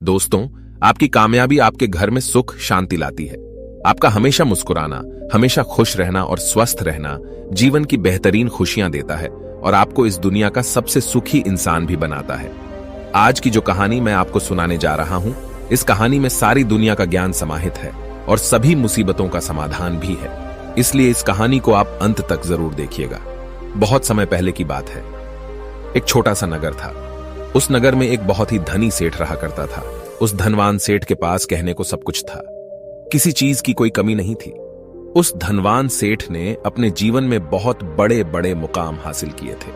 दोस्तों, आपकी कामयाबी आपके घर में सुख शांति लाती है। आपका हमेशा मुस्कुराना, हमेशा खुश रहना और स्वस्थ रहना जीवन की बेहतरीन खुशियां देता है और आपको इस दुनिया का सबसे सुखी इंसान भी बनाता है। आज की जो कहानी मैं आपको सुनाने जा रहा हूं, इस कहानी में सारी दुनिया का ज्ञान समाहित है और सभी मुसीबतों का समाधान भी है। इसलिए इस कहानी को आप अंत तक जरूर देखिएगा। बहुत समय पहले की बात है। एक छोटा सा नगर था। उस नगर में एक बहुत ही धनी सेठ रहा करता था। उस धनवान सेठ के पास कहने को सब कुछ था, किसी चीज की कोई कमी नहीं थी। उस धनवान सेठ ने अपने जीवन में बहुत बड़े बड़े मुकाम हासिल किए थे।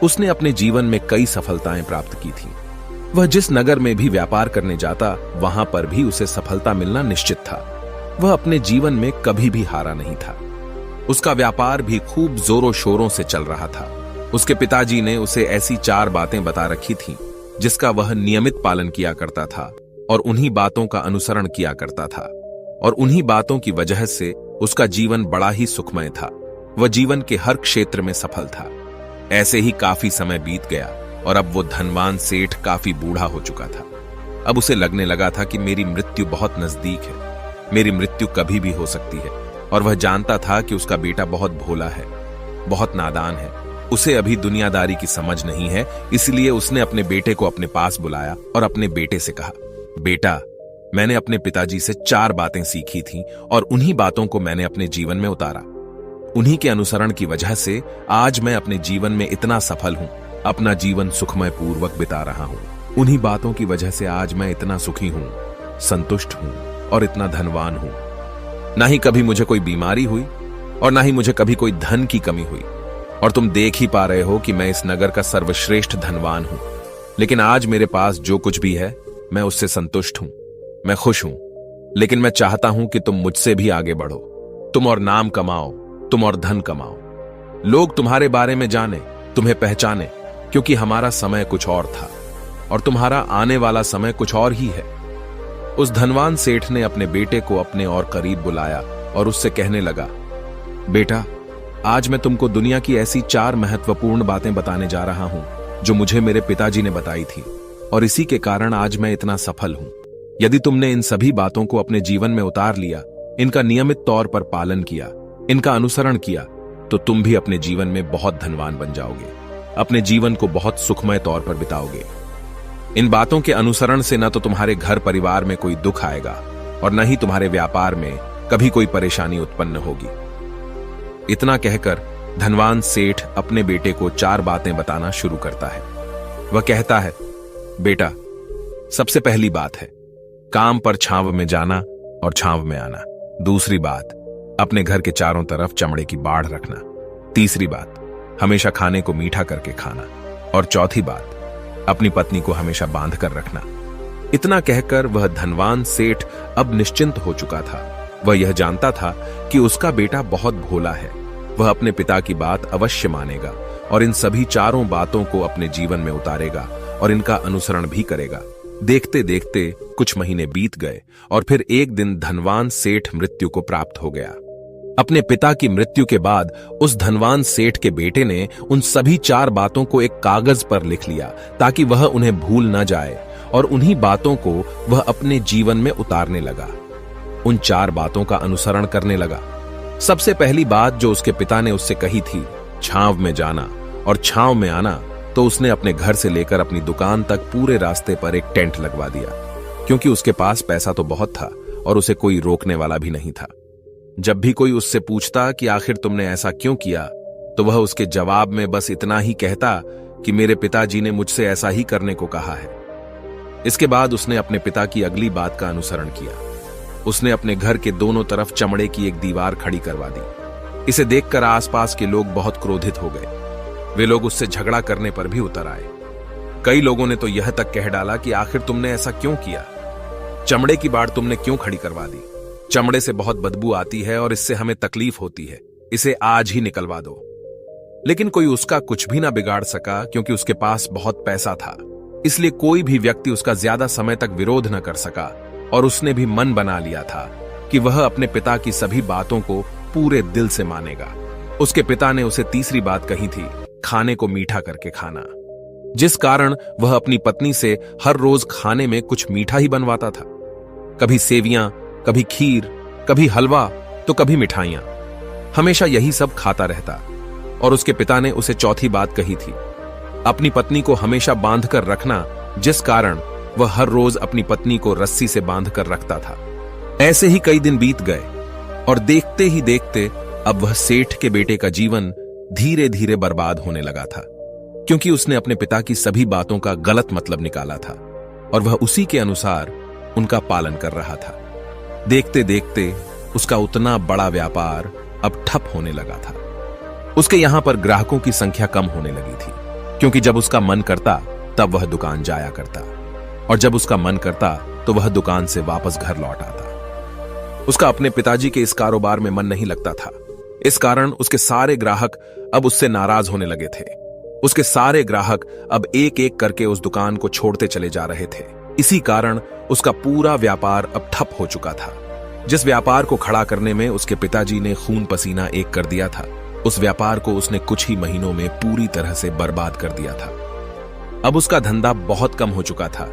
उसने अपने जीवन में कई सफलताएं प्राप्त की थी। वह जिस नगर में भी व्यापार करने जाता, वहां पर भी उसे सफलता मिलना निश्चित था। वह अपने जीवन में कभी भी हारा नहीं था। उसका व्यापार भी खूब जोरों शोरों से चल रहा था। उसके पिताजी ने उसे ऐसी 4 बातें बता रखी थीं, जिसका वह नियमित पालन किया करता था और उन्हीं बातों का अनुसरण किया करता था। और उन्हीं बातों की वजह से उसका जीवन बड़ा ही सुखमय था। वह जीवन के हर क्षेत्र में सफल था। ऐसे ही काफी समय बीत गया और अब वो धनवान सेठ काफी बूढ़ा हो चुका था। अब उसे लगने लगा था कि मेरी मृत्यु बहुत नजदीक है। मेरी मृत्यु कभी भी हो सकती है। और वह जानता था कि उसका बेटा बहुत भोला है, बहुत नादान है। उसे अभी दुनियादारी की समझ नहीं है। इसलिए उसने अपने बेटे को अपने पास बुलाया और अपने बेटे से कहा, बेटा, मैंने अपने पिताजी से 4 बातें सीखी थीं और उन्हीं बातों को मैंने अपने जीवन में उतारा। उन्हीं के अनुसरण की वजह से आज मैं अपने जीवन में इतना सफल हूं, अपना जीवन सुखमय पूर्वक बिता रहा हूं। उन्हीं बातों की वजह से आज मैं इतना सुखी हूं, संतुष्ट हूं और इतना धनवान हूं। ना ही कभी मुझे कोई बीमारी हुई और ना ही मुझे कभी कोई धन की कमी हुई। और तुम देख ही पा रहे हो कि मैं इस नगर का सर्वश्रेष्ठ धनवान हूं। लेकिन आज मेरे पास जो कुछ भी है, मैं उससे संतुष्ट हूं, मैं खुश हूं। लेकिन मैं चाहता हूं कि तुम मुझसे भी आगे बढ़ो। तुम और नाम कमाओ, तुम और धन कमाओ। लोग तुम्हारे बारे में जाने, तुम्हें पहचाने, क्योंकि हमारा समय कुछ और था और तुम्हारा आने वाला समय कुछ और ही है। उस धनवान सेठ ने अपने बेटे को अपने और करीब बुलाया और उससे कहने लगा, बेटा, आज मैं तुमको दुनिया की ऐसी 4 महत्वपूर्ण बातें बताने जा रहा हूं जो मुझे मेरे पिताजी ने बताई थी और इसी के कारण आज मैं इतना सफल हूं। यदि तुमने इन सभी बातों को अपने जीवन में उतार लिया, इनका नियमित तौर पर पालन किया, इनका अनुसरण किया, तो तुम भी अपने जीवन में बहुत धनवान बन जाओगे, अपने जीवन को बहुत सुखमय तौर पर बिताओगे। इन बातों के अनुसरण से न तो तुम्हारे घर परिवार में कोई दुख आएगा और न ही तुम्हारे व्यापार में कभी कोई परेशानी उत्पन्न होगी। इतना कहकर धनवान सेठ अपने बेटे को 4 बातें बताना शुरू करता है। वह कहता है, बेटा, सबसे पहली बात है काम पर छांव में जाना और छांव में आना। दूसरी बात, अपने घर के चारों तरफ चमड़े की बाड़ रखना। तीसरी बात, हमेशा खाने को मीठा करके खाना। और चौथी बात, अपनी पत्नी को हमेशा बांध कर रखना। इतना कहकर वह धनवान सेठ अब निश्चिंत हो चुका था। वह यह जानता था कि उसका बेटा बहुत भोला है। वह अपने पिता की बात अवश्य मानेगा और इन सभी 4 बातों को अपने जीवन में उतारेगा और इनका अनुसरण भी करेगा। देखते देखते कुछ महीने बीत गए और फिर एक दिन धनवान सेठ मृत्यु को प्राप्त हो गया। अपने पिता की मृत्यु के बाद उस धनवान सेठ के बेटे ने उन सभी 4 बातों को एक कागज पर लिख लिया ताकि वह उन्हें भूल न जाए और उन्हीं बातों को वह अपने जीवन में उतारने लगा। उन 4 बातों का अनुसरण करने लगा। सबसे पहली बात जो उसके पिता ने उससे कही थी, छांव में जाना और छांव में आना, तो उसने अपने घर से लेकर अपनी दुकान तक पूरे रास्ते पर एक टेंट लगवा दिया, क्योंकि उसके पास पैसा तो बहुत था और उसे कोई रोकने वाला भी नहीं था। जब भी कोई उससे पूछता कि आखिर तुमने ऐसा क्यों किया, तो वह उसके जवाब में बस इतना ही कहता कि मेरे पिताजी ने मुझसे ऐसा ही करने को कहा है। इसके बाद उसने अपने पिता की अगली बात का अनुसरण किया। उसने अपने घर के दोनों तरफ चमड़े की एक दीवार खड़ी करवा दी। इसे देखकर आसपास के लोग बहुत क्रोधित हो गए। वे लोग उससे झगड़ा करने पर भी उतर आए। कई लोगों ने तो यह तक कह डाला कि आखिर तुमने ऐसा क्यों किया? चमड़े की बाड़ तुमने क्यों खड़ी करवा दी? चमड़े से बहुत बदबू आती है और इससे हमें तकलीफ होती है। इसे आज ही निकलवा दो। लेकिन कोई उसका कुछ भी ना बिगाड़ सका, क्योंकि उसके पास बहुत पैसा था। इसलिए कोई भी व्यक्ति उसका ज्यादा समय तक विरोध न कर सका और उसने भी मन बना लिया था कि वह अपने पिता की सभी बातों को पूरे दिल से मानेगा। उसके पिता ने उसे तीसरी बात कही थी, खाने को मीठा करके खाना। जिस कारण वह अपनी पत्नी से हर रोज खाने में कुछ मीठा ही बनवाता था। कभी सेवियां, कभी खीर, कभी हलवा तो कभी मिठाइयां। हमेशा यही सब खाता रहता। और उसके पिता ने उसे चौथी बात कही थी, अपनी पत्नी को हमेशा बांध कर रखना, जिस कारण वह हर रोज अपनी पत्नी को रस्सी से बांध कर रखता था। ऐसे ही कई दिन बीत गए और देखते ही देखते अब वह सेठ के बेटे का जीवन धीरे धीरे बर्बाद होने लगा था, क्योंकि उसने अपने पिता की सभी बातों का गलत मतलब निकाला था और वह उसी के अनुसार उनका पालन कर रहा था। देखते देखते उसका उतना बड़ा व्यापार अब ठप होने लगा था। उसके यहां पर ग्राहकों की संख्या कम होने लगी थी, क्योंकि जब उसका मन करता तब वह दुकान जाया करता और जब उसका मन करता तो वह दुकान से वापस घर लौट आता। उसका अपने पिताजी के इस कारोबार में मन नहीं लगता था। इस कारण उसके सारे ग्राहक अब उससे नाराज होने लगे थे। उसके सारे ग्राहक अब एक एक करके उस दुकान को छोड़ते चले जा रहे थे। इसी कारण उसका पूरा व्यापार अब ठप हो चुका था। जिस व्यापार को खड़ा करने में उसके पिताजी ने खून पसीना एक कर दिया था, उस व्यापार को उसने कुछ ही महीनों में पूरी तरह से बर्बाद कर दिया था। अब उसका धंधा बहुत कम हो चुका था,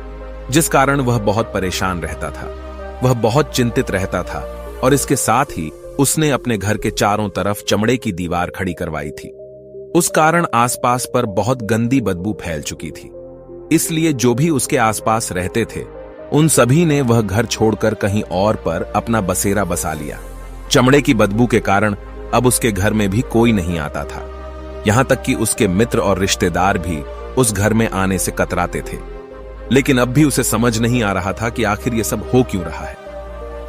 जिस कारण वह बहुत परेशान रहता था। वह बहुत चिंतित रहता था और इसके साथ ही उसने अपने घर के चारों तरफ चमड़े की दीवार खड़ी करवाई थी। उस कारण आसपास पर बहुत गंदी बदबू फैल चुकी थी। इसलिए जो भी उसके आसपास रहते थे उन सभी ने वह घर छोड़कर कहीं और पर अपना बसेरा बसा लिया। चमड़े की बदबू के कारण अब उसके घर में भी कोई नहीं आता था। यहां तक कि उसके मित्र और रिश्तेदार भी उस घर में आने से कतराते थे। लेकिन अब भी उसे समझ नहीं आ रहा था कि आखिर ये सब हो क्यों रहा है।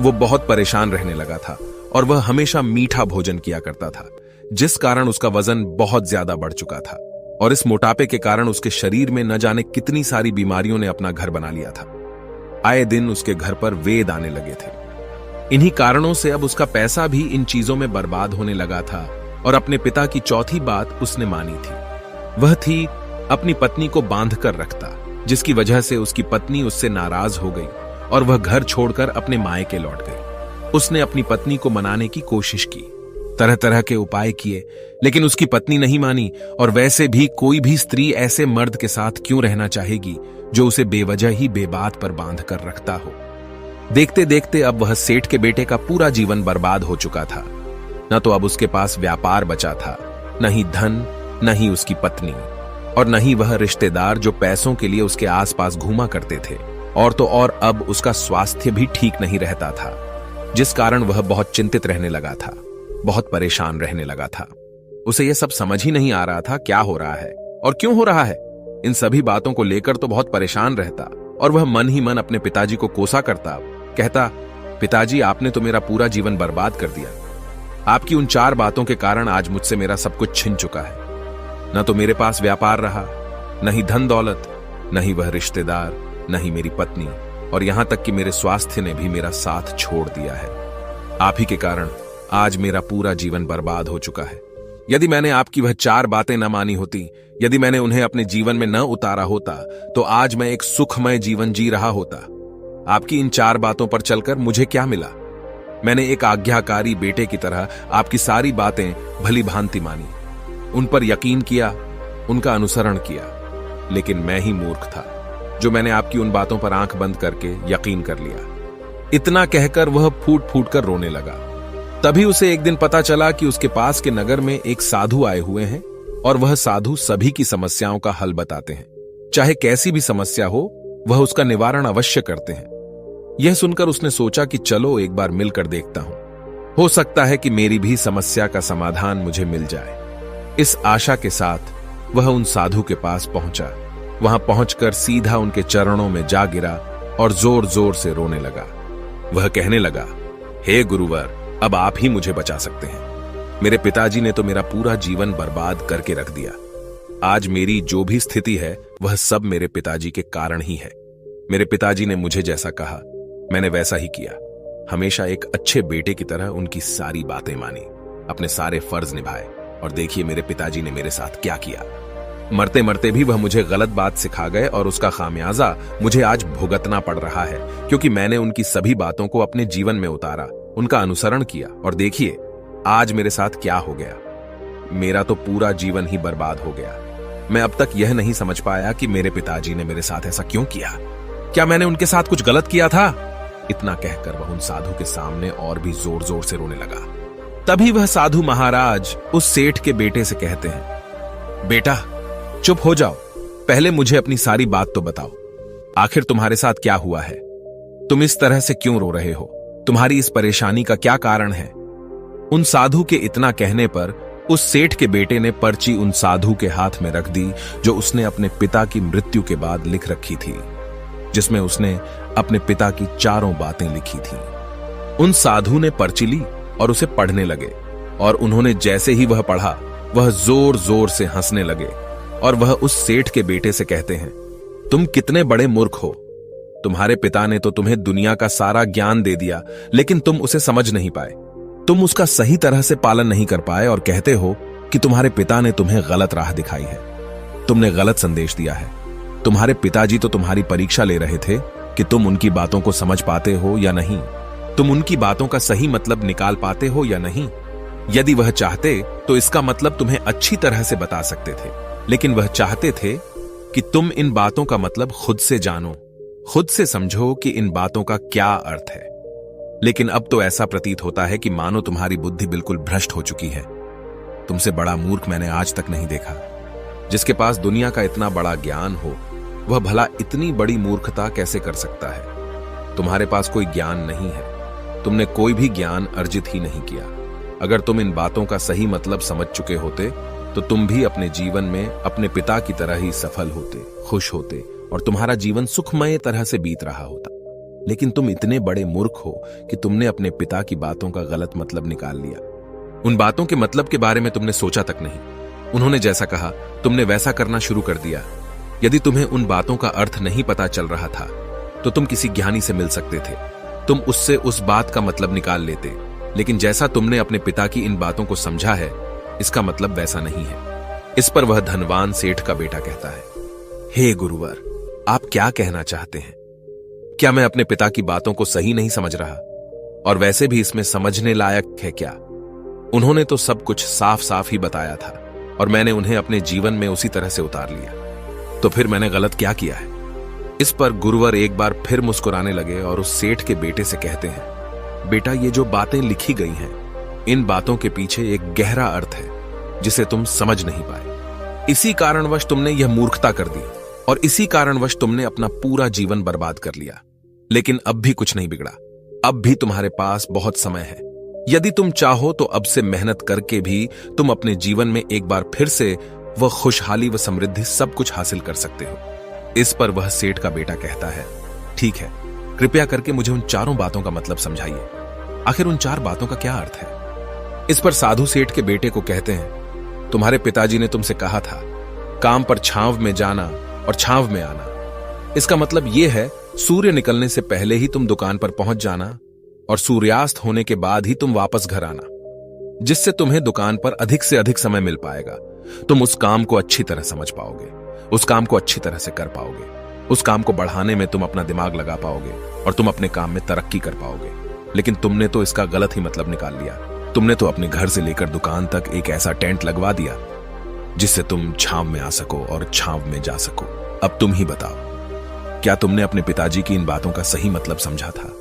वो बहुत परेशान रहने लगा था और वह हमेशा मीठा भोजन किया करता था, जिस कारण उसका वजन बहुत ज्यादा बढ़ चुका था और इस मोटापे के कारण उसके शरीर में न जाने कितनी सारी बीमारियों ने अपना घर बना लिया था। आए दिन उसके घर पर वेद आने लगे थे। इन्हीं कारणों से अब उसका पैसा भी इन चीजों में बर्बाद होने लगा था और अपने पिता की चौथी बात उसने मानी थी। वह थी अपनी पत्नी को बांध कर रखता, जिसकी वजह से उसकी पत्नी उससे नाराज हो गई और वह घर छोड़कर अपने मायके लौट गई। उसने अपनी पत्नी को मनाने की कोशिश की, तरह तरह के उपाय किए, लेकिन उसकी पत्नी नहीं मानी। और वैसे भी कोई भी स्त्री ऐसे मर्द के साथ क्यों रहना चाहेगी जो उसे बेवजह ही बेबात पर बांध कर रखता हो। देखते देखते अब वह सेठ के बेटे का पूरा जीवन बर्बाद हो चुका था। न तो अब उसके पास व्यापार बचा था, न ही धन, न ही उसकी पत्नी, और न ही वह रिश्तेदार जो पैसों के लिए उसके आसपास घूमा करते थे। और तो और अब उसका स्वास्थ्य भी ठीक नहीं रहता था, जिस कारण वह बहुत चिंतित रहने लगा था, बहुत परेशान रहने लगा था। उसे यह सब समझ ही नहीं आ रहा था क्या हो रहा है और क्यों हो रहा है। इन सभी बातों को लेकर तो बहुत परेशान रहता और वह मन ही मन अपने पिताजी को कोसा करता, कहता, पिताजी आपने तो मेरा पूरा जीवन बर्बाद कर दिया। आपकी उन 4 बातों के कारण आज मुझसे मेरा सब कुछ छिन चुका है। न तो मेरे पास व्यापार रहा, न ही धन दौलत, न ही वह रिश्तेदार, न ही मेरी पत्नी, और यहां तक कि मेरे स्वास्थ्य ने भी मेरा साथ छोड़ दिया है। आप ही के कारण आज मेरा पूरा जीवन बर्बाद हो चुका है। यदि मैंने आपकी वह 4 बातें न मानी होती, यदि मैंने उन्हें अपने जीवन में न उतारा होता, तो आज मैं एक सुखमय जीवन जी रहा होता। आपकी इन 4 बातों पर चलकर मुझे क्या मिला? मैंने एक आज्ञाकारी बेटे की तरह आपकी सारी बातें भली भांति मानी, उन पर यकीन किया, उनका अनुसरण किया। लेकिन मैं ही मूर्ख था जो मैंने आपकी उन बातों पर आंख बंद करके यकीन कर लिया। इतना कहकर वह फूट फूट कर रोने लगा। तभी उसे एक दिन पता चला कि उसके पास के नगर में एक साधु आए हुए हैं और वह साधु सभी की समस्याओं का हल बताते हैं। चाहे कैसी भी समस्या हो, वह उसका निवारण अवश्य करते हैं। यह सुनकर उसने सोचा कि चलो एक बार मिलकर देखता हूं, हो सकता है कि मेरी भी समस्या का समाधान मुझे मिल जाए। इस आशा के साथ वह उन साधु के पास पहुंचा। वहां पहुंचकर सीधा उनके चरणों में जा गिरा और जोर जोर से रोने लगा। वह कहने लगा, हे गुरुवर, अब आप ही मुझे बचा सकते हैं। मेरे पिताजी ने तो मेरा पूरा जीवन बर्बाद करके रख दिया। आज मेरी जो भी स्थिति है वह सब मेरे पिताजी के कारण ही है। मेरे पिताजी ने मुझे जैसा कहा मैंने वैसा ही किया। हमेशा एक अच्छे बेटे की तरह उनकी सारी बातें मानी, अपने सारे फर्ज निभाए, और देखिए मेरे पिताजी ने मेरे साथ क्या किया। मरते मरते भी वह मुझे गलत बात सिखा गए और उसका खामियाजा मुझे आज भुगतना पड़ रहा है, क्योंकि मैंने उनकी सभी बातों को अपने जीवन में उतारा, उनका अनुसरण किया, और देखिए आज मेरे साथ क्या हो गया। मेरा तो पूरा जीवन ही बर्बाद हो गया। मैं अब तक यह नहीं समझ पाया कि मेरे पिताजी ने मेरे साथ ऐसा क्यों किया। क्या मैंने उनके साथ कुछ गलत किया था? इतना कहकर वह उन साधु के सामने और भी जोर जोर से रोने लगा। तभी वह साधु महाराज उस सेठ के बेटे से कहते हैं, बेटा चुप हो जाओ, पहले मुझे अपनी सारी बात तो बताओ। आखिर तुम्हारे साथ क्या हुआ है? तुम इस तरह से क्यों रो रहे हो? तुम्हारी इस परेशानी का क्या कारण है? उन साधु के इतना कहने पर उस सेठ के बेटे ने पर्ची उन साधु के हाथ में रख दी, जो उसने अपने पिता की मृत्यु के बाद लिख रखी थी, जिसमें उसने अपने पिता की चारों बातें लिखी थी। उन साधु ने पर्ची ली और उसे पढ़ने लगे, और उन्होंने जैसे ही वह पढ़ा, वह जोर जोर से हंसने लगे, और वह उस सेठ के बेटे से कहते हैं, तुम कितने बड़े मूर्ख हो। तुम्हारे पिता ने तो तुम्हें दुनिया का सारा ज्ञान दे दिया, लेकिन तुम उसे समझ नहीं पाए। तुम उसका सही तरह से पालन नहीं कर पाए और कहते हो कि तुम्हारे पिता ने तुम्हें गलत राह दिखाई है, तुमने गलत संदेश दिया है। तुम्हारे पिताजी तो तुम्हारी परीक्षा ले रहे थे कि तुम उनकी बातों को समझ पाते हो या नहीं, तुम उनकी बातों का सही मतलब निकाल पाते हो या नहीं। यदि वह चाहते तो इसका मतलब तुम्हें अच्छी तरह से बता सकते थे, लेकिन वह चाहते थे कि तुम इन बातों का मतलब खुद से जानो, खुद से समझो कि इन बातों का क्या अर्थ है। लेकिन अब तो ऐसा प्रतीत होता है कि मानो तुम्हारी बुद्धि बिल्कुल भ्रष्ट हो चुकी है। तुमसे बड़ा मूर्ख मैंने आज तक नहीं देखा। जिसके पास दुनिया का इतना बड़ा ज्ञान हो, वह भला इतनी बड़ी मूर्खता कैसे कर सकता है? तुम्हारे पास कोई ज्ञान नहीं है, तुमने कोई भी ज्ञान अर्जित ही नहीं किया। अगर तुम इन बातों का सही मतलब समझ चुके होते तो तुम भी अपने जीवन में अपने पिता की तरह ही सफल होते, खुश होते, और तुम्हारा जीवन सुखमय तरह से बीत रहा होता। लेकिन तुम इतने बड़े मूर्ख हो कि तुमने अपने पिता की बातों का गलत मतलब निकाल लिया। उन बातों के मतलब के बारे में तुमने सोचा तक नहीं। उन्होंने जैसा कहा तुमने वैसा करना शुरू कर दिया। यदि तुम्हें उन बातों का अर्थ नहीं पता चल रहा था तो तुम किसी ज्ञानी से मिल सकते थे, तुम उससे उस बात का मतलब निकाल लेते। लेकिन जैसा तुमने अपने पिता की इन बातों को समझा है, इसका मतलब वैसा नहीं है। इस पर वह धनवान सेठ का बेटा कहता है, हे गुरुवर, आप क्या कहना चाहते हैं? क्या मैं अपने पिता की बातों को सही नहीं समझ रहा? और वैसे भी इसमें समझने लायक है क्या? उन्होंने तो सब कुछ साफ साफ ही बताया था और मैंने उन्हें अपने जीवन में उसी तरह से उतार लिया। तो फिर मैंने गलत क्या किया है? इस पर गुरुवर एक बार फिर मुस्कुराने लगे और उस सेठ के बेटे से कहते हैं, बेटा, ये जो बातें लिखी गई हैं, इन बातों के पीछे एक गहरा अर्थ है जिसे तुम समझ नहीं पाए। इसी कारणवश तुमने यह मूर्खता कर दी और इसी कारणवश तुमने अपना पूरा जीवन बर्बाद कर लिया। लेकिन अब भी कुछ नहीं बिगड़ा। अब भी तुम्हारे पास बहुत समय है। यदि तुम चाहो तो अब से मेहनत करके भी तुम अपने जीवन में एक बार फिर से वह खुशहाली व समृद्धि सब कुछ हासिल कर सकते हो। इस पर वह सेठ का बेटा कहता है, ठीक है, कृपया करके मुझे उन चारों बातों का मतलब समझाइए। आखिर उन चार बातों का क्या अर्थ है? इस पर साधु सेठ के बेटे को कहते हैं, तुम्हारे पिताजी ने तुमसे कहा था काम पर छांव में जाना और छांव में आना। इसका मतलब यह है सूर्य निकलने से पहले ही तुम दुकान पर पहुंच जाना और सूर्यास्त होने के बाद ही तुम वापस घर आना, जिससे तुम्हें दुकान पर अधिक से अधिक समय मिल पाएगा। तुम उस काम को अच्छी तरह समझ पाओगे, उस काम को अच्छी तरह से कर पाओगे, उस काम को बढ़ाने में तुम अपना दिमाग लगा पाओगे और तुम अपने काम में तरक्की कर पाओगे। लेकिन तुमने तो इसका गलत ही मतलब निकाल लिया। तुमने तो अपने घर से लेकर दुकान तक एक ऐसा टेंट लगवा दिया जिससे तुम छांव में आ सको और छांव में जा सको। अब तुम ही बताओ, क्या तुमने अपने पिताजी की इन बातों का सही मतलब समझा था?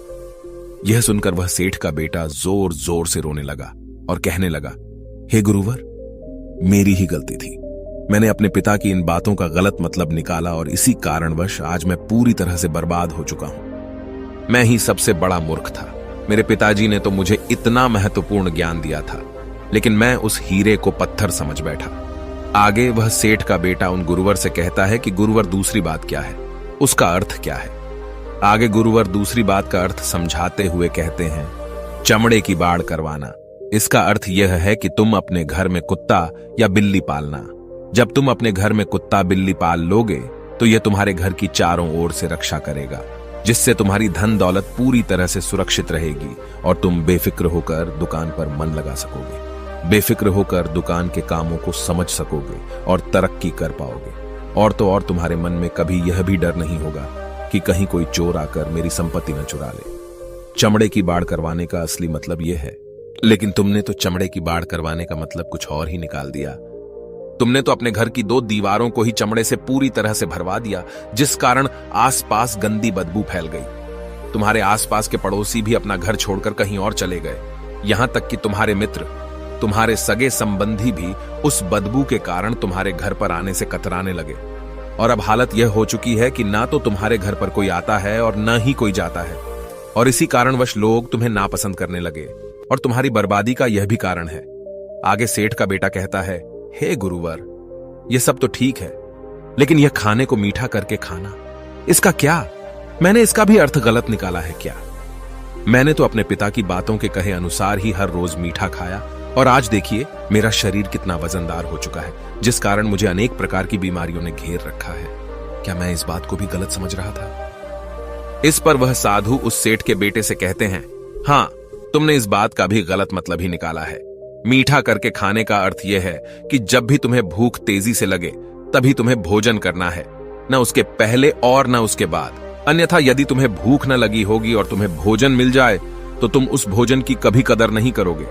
यह सुनकर वह सेठ का बेटा जोर जोर से रोने लगा और कहने लगा, हे गुरुवर, मेरी ही गलती थी। मैंने अपने पिता की इन बातों का गलत मतलब निकाला और इसी कारणवश आज मैं पूरी तरह से बर्बाद हो चुका हूं। मैं ही सबसे बड़ा मूर्ख था। मेरे पिताजी ने तो मुझे इतना महत्वपूर्ण ज्ञान दिया था, लेकिन मैं उस हीरे को पत्थर समझ बैठा। आगे वह सेठ का बेटा उन गुरुवर से कहता है कि गुरुवर, दूसरी बात क्या है, उसका अर्थ क्या है? आगे गुरुवर दूसरी बात का अर्थ समझाते हुए कहते हैं, चमड़े की बाड़ करवाना। इसका अर्थ यह है कि तुम अपने घर में कुत्ता या बिल्ली पालना। जब तुम अपने घर में कुत्ता बिल्ली पाल लोगे तो यह तुम्हारे घर की चारों ओर से रक्षा करेगा, जिससे तुम्हारी धन दौलत पूरी तरह से सुरक्षित रहेगी और तुम बेफिक्र होकर दुकान पर मन लगा सकोगे, बेफिक्र होकर दुकान के कामों को समझ सकोगे और तरक्की कर पाओगे। और तो और तुम्हारे मन में कभी यह भी डर नहीं होगा कि कहीं कोई चोर आकर मेरी संपत्ति न चुरा ले। चमड़े की बाड़ करवाने का असली मतलब यह है, लेकिन तुमने तो चमड़े की बाड़ करवाने का मतलब कुछ और ही निकाल दिया। तुमने तो अपने घर की 2 दीवारों को ही चमड़े से पूरी तरह से भरवा दिया, जिस कारण आसपास गंदी बदबू फैल गई। तुम्हारे आसपास के पड़ोसी भी अपना घर छोड़कर कहीं और चले गए। यहां तक कि तुम्हारे मित्र, तुम्हारे सगे संबंधी भी उस बदबू के कारण तुम्हारे घर पर आने से कतराने लगे। और अब हालत यह हो चुकी है कि ना तो तुम्हारे घर पर कोई आता है और न ही कोई जाता है। और इसी कारणवश लोग तुम्हें नापसंद करने लगे। और तुम्हारी बर्बादी का यह भी कारण है। आगे सेठ का बेटा कहता है, हे गुरुवर, यह सब तो ठीक है, लेकिन यह खाने को मीठा करके खाना, इसका क्या? मैंने इसका भी अर्थ गलत निकाला है क्या? मैंने तो अपने पिता की बातों के कहे अनुसार ही हर रोज मीठा खाया, और आज देखिए मेरा शरीर कितना वजनदार हो चुका है, जिस कारण मुझे अनेक प्रकार की बीमारियों ने घेर रखा है। क्या मैं इस बात को भी गलत समझ रहा था? इस पर वह साधु उस सेठ के बेटे से कहते हैं, हां, तुमने इस बात का भी गलत मतलब ही निकाला है। मीठा करके खाने का अर्थ यह है कि जब भी तुम्हें भूख तेजी से लगे तभी तुम्हें भोजन करना है, न उसके पहले और न उसके बाद। अन्यथा यदि तुम्हें भूख न लगी होगी और तुम्हें भोजन मिल जाए तो तुम उस भोजन की कभी कदर नहीं करोगे।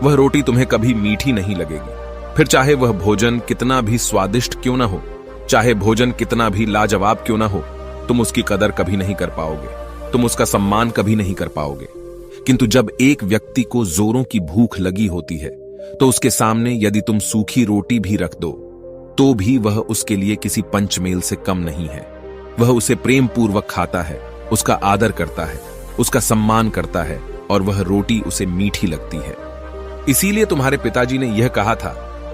वह रोटी तुम्हें कभी मीठी नहीं लगेगी। फिर चाहे वह भोजन कितना भी स्वादिष्ट क्यों न हो, चाहे भोजन कितना भी लाजवाब क्यों न हो, तुम उसकी कदर कभी नहीं कर पाओगे, तुम उसका सम्मान कभी नहीं कर पाओगे। किंतु जब एक व्यक्ति को जोरों की भूख लगी होती है तो उसके सामने यदि तुम सूखी रोटी भी रख दो तो भी वह उसके लिए किसी पंचमेल से कम नहीं है। वह उसे प्रेम पूर्वक खाता है, उसका आदर करता है, उसका सम्मान करता है, और वह रोटी उसे मीठी लगती है। इसीलिए तुम्हारे पिताजी ने यह कहा था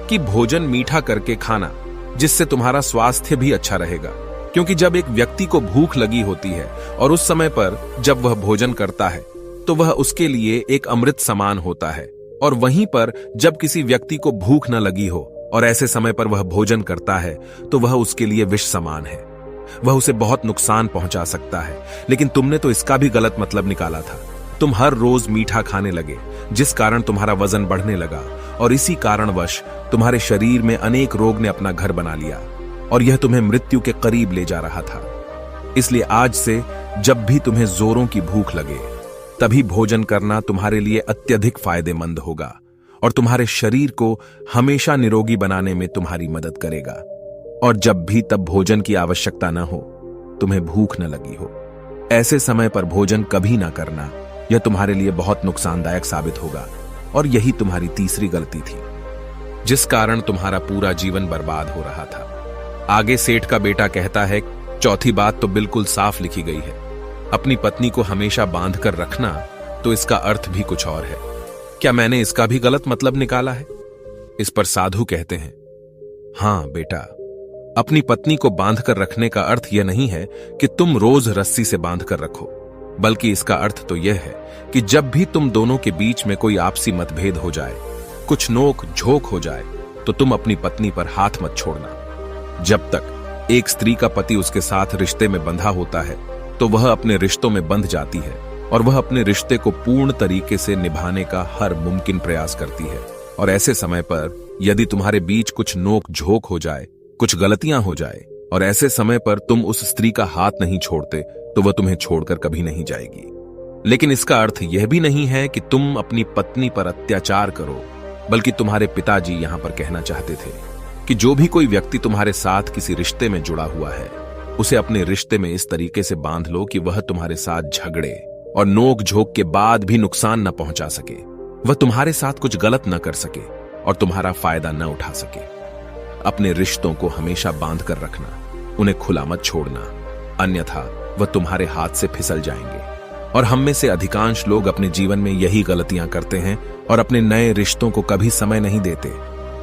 कि भोजन मीठा करके खाना, जिससे तुम्हारा स्वास्थ्य भी अच्छा रहेगा। क्योंकि जब एक व्यक्ति को भूख लगी होती है और उस समय पर जब वह भोजन करता है तो वह उसके लिए एक अमृत समान होता है, और वहीं पर जब किसी व्यक्ति को भूख न लगी हो और ऐसे समय पर वह भोजन करता है तो वह उसके लिए विष समान है, वह उसे बहुत नुकसान पहुंचा सकता है। लेकिन तुमने तो इसका भी गलत मतलब निकाला था। तुम हर रोज मीठा खाने लगे, जिस कारण तुम्हारा वजन बढ़ने लगा, और इसी कारणवश तुम्हारे शरीर में अनेक रोग ने अपना घर बना लिया और यह तुम्हें मृत्यु के करीब ले जा रहा था। इसलिए आज से जब भी तुम्हें जोरों की भूख लगे तभी भोजन करना तुम्हारे लिए अत्यधिक फायदेमंद होगा और तुम्हारे शरीर को हमेशा निरोगी बनाने में तुम्हारी मदद करेगा। और जब भी तब भोजन की आवश्यकता न हो, तुम्हें भूख न लगी हो, ऐसे समय पर भोजन कभी ना करना, यह तुम्हारे लिए बहुत नुकसानदायक साबित होगा। और यही तुम्हारी तीसरी गलती थी, जिस कारण तुम्हारा पूरा जीवन बर्बाद हो रहा था। आगे सेठ का बेटा कहता है, चौथी बात तो बिल्कुल साफ लिखी गई है, अपनी पत्नी को हमेशा बांध कर रखना, तो इसका अर्थ भी कुछ और है। क्या मैंने इसका भी गलत मतलब निकाला है? इस पर साधु कहते हैं, हां बेटा, अपनी पत्नी को बांध कर रखने का अर्थ यह नहीं है कि तुम रोज रस्सी से बांध कर रखो, बल्कि इसका अर्थ तो यह है कि जब भी तुम दोनों के बीच में कोई आपसी मतभेद हो जाए, कुछ नोक झोंक हो जाए, तो तुम अपनी पत्नी पर हाथ मत छोड़ना। जब तक एक स्त्री का पति उसके साथ रिश्ते में बंधा होता है तो वह अपने रिश्तों में बंध जाती है और वह अपने रिश्ते को पूर्ण तरीके से निभाने का हर मुमकिन प्रयास करती है। और ऐसे समय पर यदि तुम्हारे बीच कुछ नोक झोंक हो जाए, कुछ गलतियां हो जाए, और ऐसे समय पर तुम उस स्त्री का हाथ नहीं छोड़ते, तो वह तुम्हें छोड़कर कभी नहीं जाएगी। लेकिन इसका अर्थ यह भी नहीं है कि तुम अपनी पत्नी पर अत्याचार करो, बल्कि तुम्हारे पिताजी यहां पर कहना चाहते थे कि जो भी कोई व्यक्ति तुम्हारे साथ किसी रिश्ते में जुड़ा हुआ है, उसे अपने रिश्ते में इस तरीके से बांध लो कि वह तुम्हारे साथ झगड़े और नोक झोंक के बाद भी नुकसान न पहुंचा सके, वह तुम्हारे साथ कुछ गलत न कर सके और तुम्हारा फायदा न उठा सके। अपने रिश्तों को हमेशा बांध कर रखना, उन्हें खुला मत छोड़ना, अन्यथा वह तुम्हारे हाथ से फिसल जाएंगे। और हम में से अधिकांश लोग अपने जीवन में यही गलतियां करते हैं और अपने नए रिश्तों को कभी समय नहीं देते,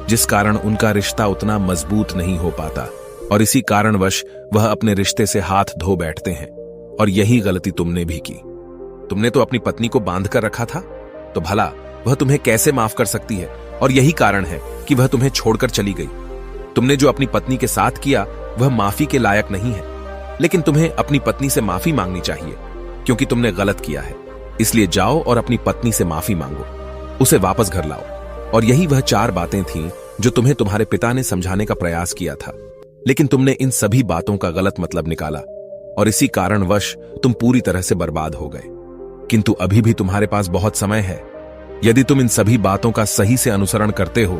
जिस कारण उनका रिश्ता उतना मजबूत नहीं हो पाता और इसी कारणवश वह अपने रिश्ते से हाथ धो बैठते हैं। और यही गलती तुमने भी की। तुमने तो अपनी पत्नी को बांध कर रखा था, तो भला वह तुम्हें कैसे माफ कर सकती है? और यही कारण है कि वह तुम्हें छोड़कर चली गई। तुमने जो अपनी पत्नी के साथ किया वह माफी के लायक नहीं है, लेकिन तुम्हें अपनी पत्नी से माफी मांगनी चाहिए, क्योंकि तुमने गलत किया है। इसलिए जाओ और अपनी पत्नी से माफी मांगो, उसे वापस घर लाओ। और यही वह 4 बातें थीं जो तुम्हें तुम्हारे पिता ने समझाने का प्रयास किया था, लेकिन तुमने इन सभी बातों का गलत मतलब निकाला और इसी कारणवश तुम पूरी तरह से बर्बाद हो गए। किंतु अभी भी तुम्हारे पास बहुत समय है। यदि तुम इन सभी बातों का सही से अनुसरण करते हो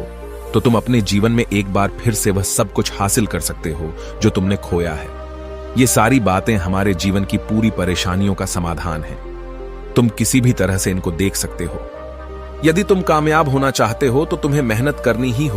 तो तुम अपने जीवन में एक बार फिर से वह सब कुछ हासिल कर सकते हो जो तुमने खोया है। ये सारी बातें हमारे जीवन की पूरी परेशानियों का समाधान है। तुम किसी भी तरह से इनको देख सकते हो। यदि तुम कामयाब होना चाहते हो तो तुम्हें मेहनत करनी ही होगी।